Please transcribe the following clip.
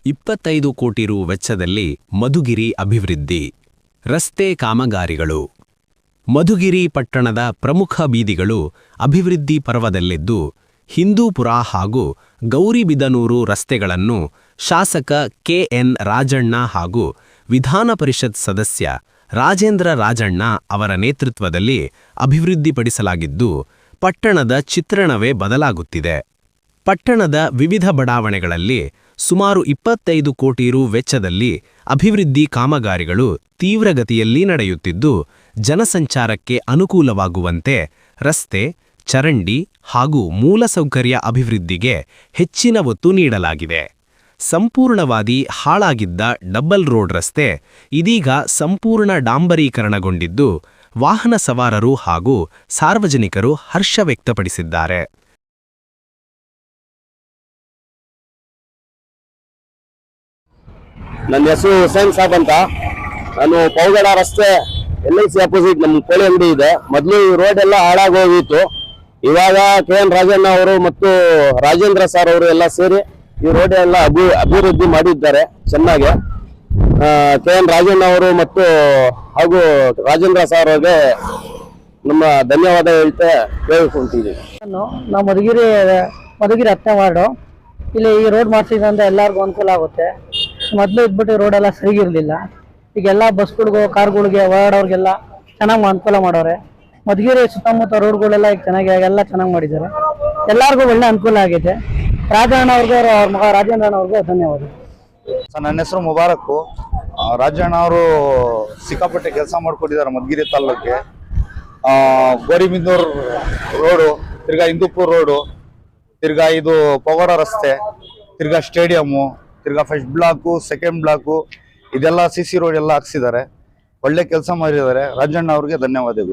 25 ಕೋಟಿ ರು ವೆಚ್ಚದಲ್ಲಿ ಮಧುಗಿರಿ ಅಭಿವೃದ್ಧಿ. ರಸ್ತೆ ಕಾಮಗಾರಿಗಳು. ಮಧುಗಿರಿ ಪಟ್ಟಣದ ಪ್ರಮುಖ ಬೀದಿಗಳು ಅಭಿವೃದ್ಧಿ ಪರ್ವದಲ್ಲಿದ್ದು, ಹಿಂದೂಪುರ ಹಾಗೂ ಗೌರಿಬಿದನೂರು ರಸ್ತೆಗಳನ್ನು ಶಾಸಕ ಕೆಎನ್ ರಾಜಣ್ಣ ಹಾಗೂ ವಿಧಾನ ಪರಿಷತ್ ಸದಸ್ಯ ರಾಜೇಂದ್ರ ರಾಜಣ್ಣ ಅವರ ನೇತೃತ್ವದಲ್ಲಿ ಅಭಿವೃದ್ಧಿಪಡಿಸಲಾಗಿದ್ದು, ಪಟ್ಟಣದ ಚಿತ್ರಣವೇ ಬದಲಾಗುತ್ತಿದೆ. ಪಟ್ಟಣದ ವಿವಿಧ ಬಡಾವಣೆಗಳಲ್ಲಿ ಸುಮಾರು 25 ಕೋಟಿ ರು ವೆಚ್ಚದಲ್ಲಿ ಅಭಿವೃದ್ಧಿ ಕಾಮಗಾರಿಗಳು ತೀವ್ರಗತಿಯಲ್ಲಿ ನಡೆಯುತ್ತಿದ್ದು, ಜನಸಂಚಾರಕ್ಕೆ ಅನುಕೂಲವಾಗುವಂತೆ ರಸ್ತೆ, ಚರಂಡಿ ಹಾಗೂ ಮೂಲಸೌಕರ್ಯ ಅಭಿವೃದ್ಧಿಗೆ ಹೆಚ್ಚಿನ ಒತ್ತು ನೀಡಲಾಗಿದೆ. ಸಂಪೂರ್ಣವಾಗಿ ಹಾಳಾಗಿದ್ದ ಡಬಲ್ ರೋಡ್ ರಸ್ತೆ ಇದೀಗ ಸಂಪೂರ್ಣ ಡಾಂಬರೀಕರಣಗೊಂಡಿದ್ದು, ವಾಹನ ಸವಾರರು ಹಾಗೂ ಸಾರ್ವಜನಿಕರು ಹರ್ಷ ವ್ಯಕ್ತಪಡಿಸಿದ್ದಾರೆ. ನನ್ನ ಹೆಸರು ಹುಸೇನ್ ಸಾಬ್ ಅಂತ. ನಾನು ಪೌಗಡ ರಸ್ತೆ LIC ಅಪೋಸಿಟ್ ನಮ್ಮ ಕೋಳಿ ಅಂಗಡಿ ಇದೆ. ಮೊದಲು ಈ ರೋಡ್ ಎಲ್ಲ ಹಾಳಾಗೋಗಿತ್ತು. ಇವಾಗ KN ರಾಜಣ್ಣ ಅವರು ಮತ್ತು ರಾಜೇಂದ್ರ ಸರ್ ಅವರು ಎಲ್ಲ ಸೇರಿ ಈ ರೋಡ್ ಎಲ್ಲ ಅಭಿವೃದ್ಧಿ ಮಾಡಿದ್ದಾರೆ ಚೆನ್ನಾಗಿ. KN ರಾಜಣ್ಣ ಅವರು ಮತ್ತು ಹಾಗೂ ರಾಜೇಂದ್ರ ಸರ್ ಅವರಿಗೆ ನಮ್ಮ ಧನ್ಯವಾದ ಕೇಳ್ಕೊಂತೀವಿ. ನಾವು ಮಧುಗಿರಿ 10ನೇ ವಾರ್ಡು. ಇಲ್ಲಿ ಈ ರೋಡ್ ಮಾಡಿಸಿದ್ರಿಂದ ಎಲ್ಲರಿಗೂ ಅನುಕೂಲ ಆಗುತ್ತೆ. ಮೊದಲು ಇದ್ಬಿಟ್ಟು ರೋಡ್ ಎಲ್ಲ ಸರಿಗಿರಲಿಲ್ಲ. ಈಗೆಲ್ಲ ಬಸ್ಗಳಿಗೂ ಕಾರ್ಗಳಿಗೆ ಓಡಾಡೋರಿಗೆಲ್ಲ ಚೆನ್ನಾಗಿ ಅನುಕೂಲ ಮಾಡೋರೆ. ಮಧುಗಿರಿ ಸುತ್ತಮುತ್ತ ರೋಡ್ಗಳೆಲ್ಲ ಈಗ ಎಲ್ಲ ಚೆನ್ನಾಗಿ ಮಾಡಿದ್ದಾರೆ. ಎಲ್ಲರಿಗೂ ಒಳ್ಳೆ ಅನುಕೂಲ ಆಗಿದೆ. ರಾಜಣ್ಣ ಅವ್ರಿಗೂ ಅವ್ರ ಮಗ ರಾಜೇಂದ್ರಣ್ಣ ಅವ್ರಿಗೂ ಧನ್ಯವಾದ. ನನ್ನ ಹೆಸರು ಮುಬಾರಕ್ಕು. ರಾಜಣ್ಣ ಅವರು ಸಿಕ್ಕಾಪಟ್ಟೆ ಕೆಲಸ ಮಾಡಿಕೊಟ್ಟಿದ್ದಾರೆ ಮಧುಗಿರಿ ತಾಲೂಕಿಗೆ. ಗೋರಿಬಿದನೂರು ರೋಡು, ತಿರ್ಗಾ ಹಿಂದೂಪುರ ರೋಡು, ತಿರ್ಗಾ ಇದು ಪಗೋಡ ರಸ್ತೆ, ತಿರ್ಗಾ ಸ್ಟೇಡಿಯಮ್ಮು, ತಿರ್ಗಾ ಫಸ್ಟ್ ಬ್ಲಾಕು, ಸೆಕೆಂಡ್ ಬ್ಲಾಕು, ಇದೆಲ್ಲ CC ರೋಡ್ ಎಲ್ಲ ಹಾಕ್ಸಿದ್ದಾರೆ. ಒಳ್ಳೆ ಕೆಲಸ ಮಾಡಿದ್ದಾರೆ. ರಾಜಣ್ಣ ಅವ್ರಿಗೆ ಧನ್ಯವಾದಗಳು.